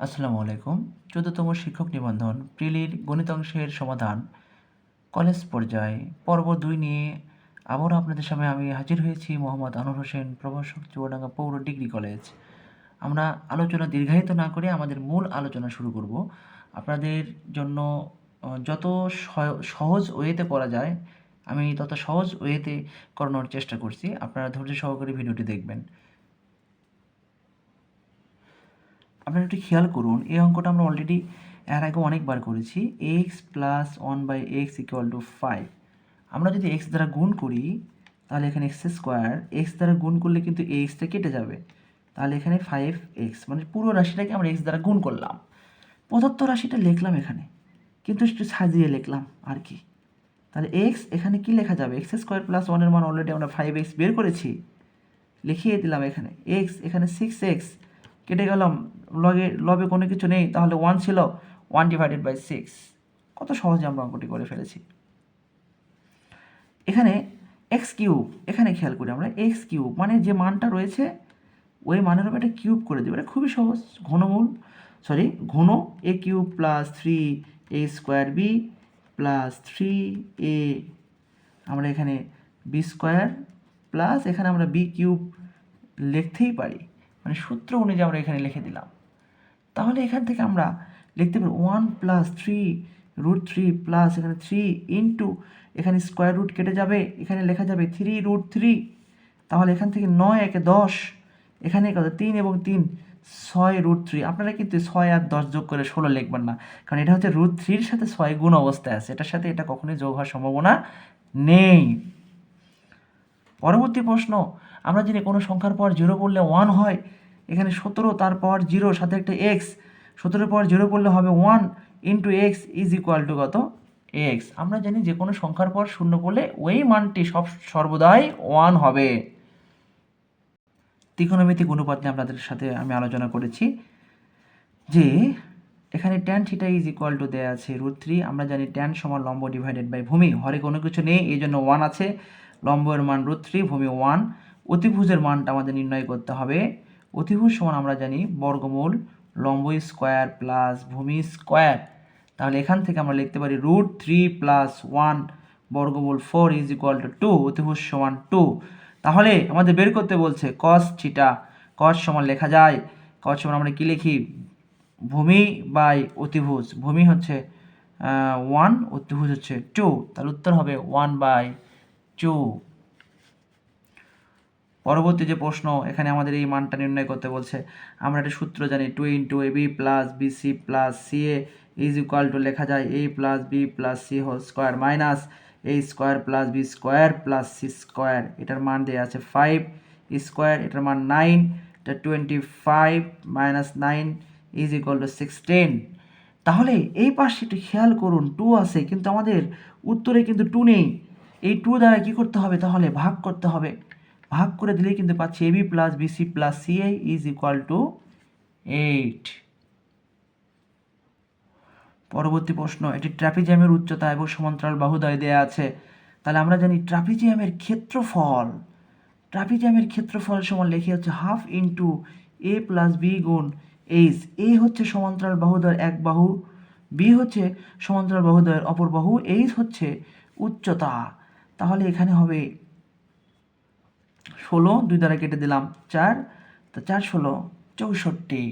আসসালামু আলাইকুম। ১৪তম শিক্ষক নিবন্ধন প্রিলির গণিতাংশের সমাধান কলেজ পর্যায়ে পর্ব ২ নিয়ে আবারও আপনাদের সামনে আমি হাজির হয়েছি মোহাম্মদ আনোয়ার হোসেন, প্রভাষক, চুয়াডাঙ্গা পৌর ডিগ্রি কলেজ। আমরা আলোচনা দীর্ঘায়িত না করে আমাদের মূল আলোচনা শুরু করব। আপনাদের জন্য যত সহজ ওয়েতে করা যায় আমি তত সহজ ওয়েতে করানোর চেষ্টা করছি। আপনারা ধৈর্য সহকারে ভিডিওটি দেখবেন। আপনারা একটু খেয়াল করুন, এই অঙ্কটা আমরা অলরেডি এর আগে অনেকবার করেছি। X plus 1/x equal to 5। আমরা যদি এক্স দ্বারা গুণ করি তাহলে এখানে এক্স স্কোয়ার, এক্স দ্বারা গুণ করলে কিন্তু এই এক্সটা কেটে যাবে, তাহলে এখানে 5x, মানে পুরো রাশিটাকে আমরা এক্স দ্বারা গুণ করলাম। প্রদত্ত রাশিটা লিখলাম এখানে, কিন্তু একটু সাজিয়ে লিখলাম আর কি। তাহলে এক্স এখানে কি লেখা যাবে? এক্স স্কোয়ার প্লাস 1 এর মান অলরেডি আমরা 5x বের করেছি, লিখিয়ে দিলাম এখানে এক্স, এখানে 6x কেটে গেলাম, লবে কোনো কিছু নেই, তাহলে 1 ছিল, 1/6। কত সহজে আমরা অঙ্কটি করে ফেলেছি। এখানে এক্স কিউব, এখানে খেয়াল করি আমরা এক্স কিউব মানে যে মানটা রয়েছে ওই মানের উপর একটা কিউব করে দেবো। এটা খুবই সহজ, ঘন a cube plus 3a² b plus 3a, আমরা এখানে বি স্কোয়ার প্লাস এখানে আমরা বি কিউব লিখতেই পারি, মানে সূত্র অনুযায়ী আমরা এখানে লিখে দিলাম। তাহলে এখান থেকে আমরা লিখতে পারি 1+3√3 প্লাস এখানে 3 ইন্টু এখানে স্কোয়ার রুট কেটে যাবে, এখানে লেখা যাবে 3√3। তাহলে এখান থেকে 9 একে 10, এখানে কত 3 এবং 3 6√3। আপনারা কিন্তু 6 আর 10 যোগ করে 16 লিখবেন না, কারণ এটা হচ্ছে √3-র সাথে 6 গুণ অবস্থায় আছে, এটার সাথে এটা কখনোই যোগ হওয়ার সম্ভাবনা নেই। পরবর্তী প্রশ্ন, আমরা জানি কোনো সংখ্যার পর 0 বললে 1 হয়। এখানে 17, তারপর 0 সাথে একটা এক্স, 17 পর 0 বললে হবে 1 into x is equal two কত? এক্স। আমরা জানি যে কোনো সংখ্যার পর 0 বললে ওই মানটি সর্বদাই 1 হবে। ত্রিকোণমিতিক অনুপাত নিয়ে আপনাদের সাথে আমি আলোচনা করেছি যে এখানে tan theta is equal two দেওয়া আছে √3। আমরা জানি tan সমান লম্ব ডিভাইডেড বাই ভূমি, হরে কোনো কিছু নেই এই জন্য 1 আছে, লম্বের মান √3, ভূমি 1। অতিভুজের মানটা আমাদের নির্ণয় করতে হবে। অতিভুজ সমান আমরা জানি বর্গমূল লম্ব স্কোয়ার প্লাস ভূমি স্কোয়ার। তাহলে এখান থেকে আমরা লিখতে পারি √3 প্লাস 1 বর্গমূল 4 ইজ ইকুয়াল টু 2, অতিভুজ সমান 2। তাহলে আমাদের বের করতে বলছে cos থিটা, cos সমান লেখা যায়, cos সমান আমরা কি লিখি? ভূমি বাই অতিভুজ, ভূমি হচ্ছে 1, অতিভুজ হচ্ছে 2, তাহলে উত্তর হবে 1/2। পরবর্তী যে প্রশ্ন, এখানে আমাদের এই মানটা নির্ণয় করতে বলছে। আমরা একটা সূত্র জানি 2 into ab plus bc plus ca is equal to লেখা যায় a plus b plus c whole square minus a square plus b square plus c square. এটার মান দেওয়া আছে 5 স্কোয়ার, এটার মান 9, এটা 25 মাইনাস 9 ইজ ইকুয়াল টু 16। তাহলে এই পাশে একটু খেয়াল করুন 2 আছে, কিন্তু আমাদের উত্তরে কিন্তু 2 নেই। এই 2 দ্বারা কি করতে হবে? তাহলে ভাগ করতে হবে। ভাগ করে দিলেই কিন্তু পাচ্ছি ab plus bc plus ca is equal two 8। পরবর্তী প্রশ্ন, এটি ট্রাপিজিয়ামের উচ্চতা এবং সমান্তরাল বাহুদ্বয় দেয়া আছে। তাহলে আমরা জানি ট্রাপিজিয়ামের ক্ষেত্রফল সমান লিখে হচ্ছে half into a plus B গুণ এইচ। এ হচ্ছে সমান্তরাল বাহুদ্বয়ের এক বাহু, বি হচ্ছে সমান্তরাল বাহুদ্বয়ের অপর বাহু, এইচ হচ্ছে উচ্চতা। তাহলে এখানে হবে 16, 2 দ্বারা কেটে দিলাম 4, তো 4 16 64।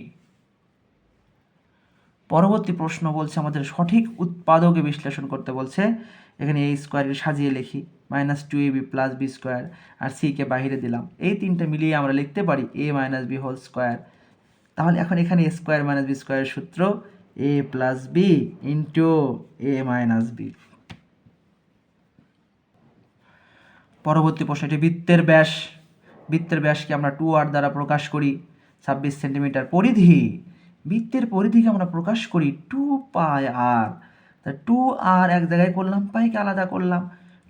পরবর্তী প্রশ্ন বলছে আমাদের সঠিক উৎপাদকে বিশ্লেষণ করতে বলছে। এখানে a স্কোয়ারকে সাজিয়ে লিখি -2ab প্লাস বি স্কোয়ার, আর c কে বাহিরে দিলাম। এই তিনটে মিলিয়ে আমরা লিখতে পারি a minus B whole square. তাহলে এখন এখানে a স্কোয়ার মাইনাস বি স্কোয়ারের সূত্র a plus B into a minus B. পরবর্তী প্রশ্নটি বৃত্তের ব্যাসকে আমরা 2r দ্বারা প্রকাশ করি, 26 সেন্টিমিটার। বৃত্তের পরিধিকে আমরা প্রকাশ করি 2πr। তা 2r এক জায়গায় করলাম, পাইকে আলাদা করলাম।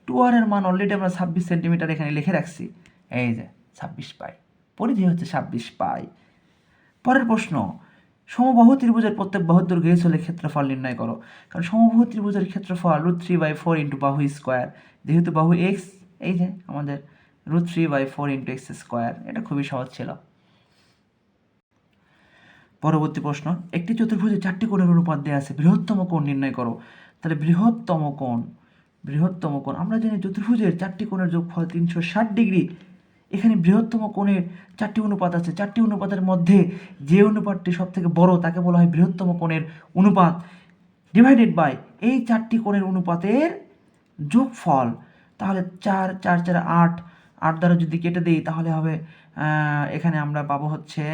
2r এর মান অলরেডি আমরা 26 সেন্টিমিটার এখানে লিখে রাখছি, এই যে 26 পাই, পরিধি হচ্ছে 26 পাই। পরের প্রশ্ন, সমবাহু ত্রিভুজের প্রত্যেক বাহুর দৈর্ঘ্য h হলে ক্ষেত্রফল নির্ণয় করো। কারণ সমবাহু ত্রিভুজের ক্ষেত্রফল √3/4 ইন্টু বাহু স্কোয়ার, যেহেতু বাহু x, এই যে আমাদের √3/4 ইন্টু এক্স স্কোয়ার। এটা খুবই সহজ ছিল। পরবর্তী প্রশ্ন, একটি চতুর্ভুজে 4টি কোণের অনুপাত দেওয়া আছে, বৃহত্তম কোণ নির্ণয় করো। তাহলে বৃহত্তম কোণ আমরা জানি চতুর্ভুজের 4টি কোণের যোগফল 360 ডিগ্রি। এখানে বৃহত্তম কোণের 4টি অনুপাত আছে, 4টি অনুপাতের মধ্যে যে অনুপাতটি সব থেকে বড় তাকে বলা হয় বৃহত্তম কোণের অনুপাত, ডিভাইডেড বাই এই 4টি কোণের অনুপাতের যোগফল। তাহলে 4 4 4 8, 8 দ্বারা যদি কেটে দিই তাহলে হবে এখানে আমরা পাবো হচ্ছে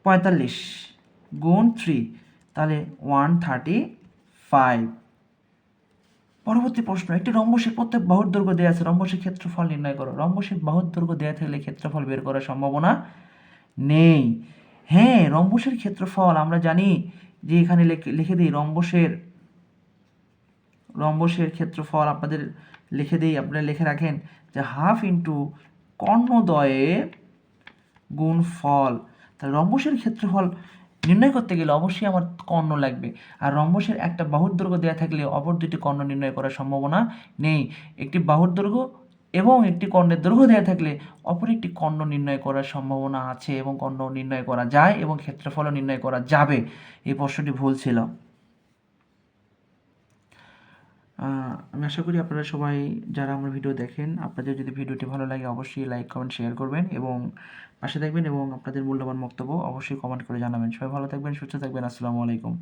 45 গুণ 3, তাহলে 135। পরবর্তী প্রশ্ন, একটি রম্বসের প্রত্যেক বাহুর দৈর্ঘ্য দেওয়া আছে, রম্বসের ক্ষেত্রফল নির্ণয় করো। রম্বসের বাহুর দৈর্ঘ্য দেওয়া থাকলে ক্ষেত্রফল বের করার সম্ভাবনা নেই। হ্যাঁ, রম্বসের ক্ষেত্রফল আমরা জানি যে এখানে লিখে দিই রম্বসের ক্ষেত্রফল আপনাদের লিখে দিই, আপনারা লিখে রাখেন যে হাফ ইন্টু কর্ণদ্বয়ের গুণফল। তাহলে রম্বসের ক্ষেত্রফল নির্ণয় করতে গেলে অবশ্যই আমার কর্ণ লাগবে, আর রম্বসের একটা বাহুর দৈর্ঘ্য দেওয়া থাকলে অপর দুটি কর্ণ নির্ণয় করার সম্ভাবনা নেই। একটি বাহুর দৈর্ঘ্য এবং একটি কর্ণের দৈর্ঘ্য দেওয়া থাকলে অপর একটি কর্ণ নির্ণয় করার সম্ভাবনা আছে এবং কর্ণ নির্ণয় করা যায় এবং ক্ষেত্রফলও নির্ণয় করা যাবে। এই প্রশ্নটি ভুল ছিল। আমি আশা করি আপনারা সবাই যারা আমার ভিডিও দেখেন, আপনাদের যদি ভিডিওটি ভালো লাগে অবশ্যই লাইক কমেন্ট শেয়ার করবেন এবং পাশে থাকবেন এবং আপনাদের মূল্যবান বক্তব্য অবশ্যই কমেন্ট করে জানাবেন। সবাই ভালো থাকবেন, সুস্থ থাকবেন। আসসালামু আলাইকুম।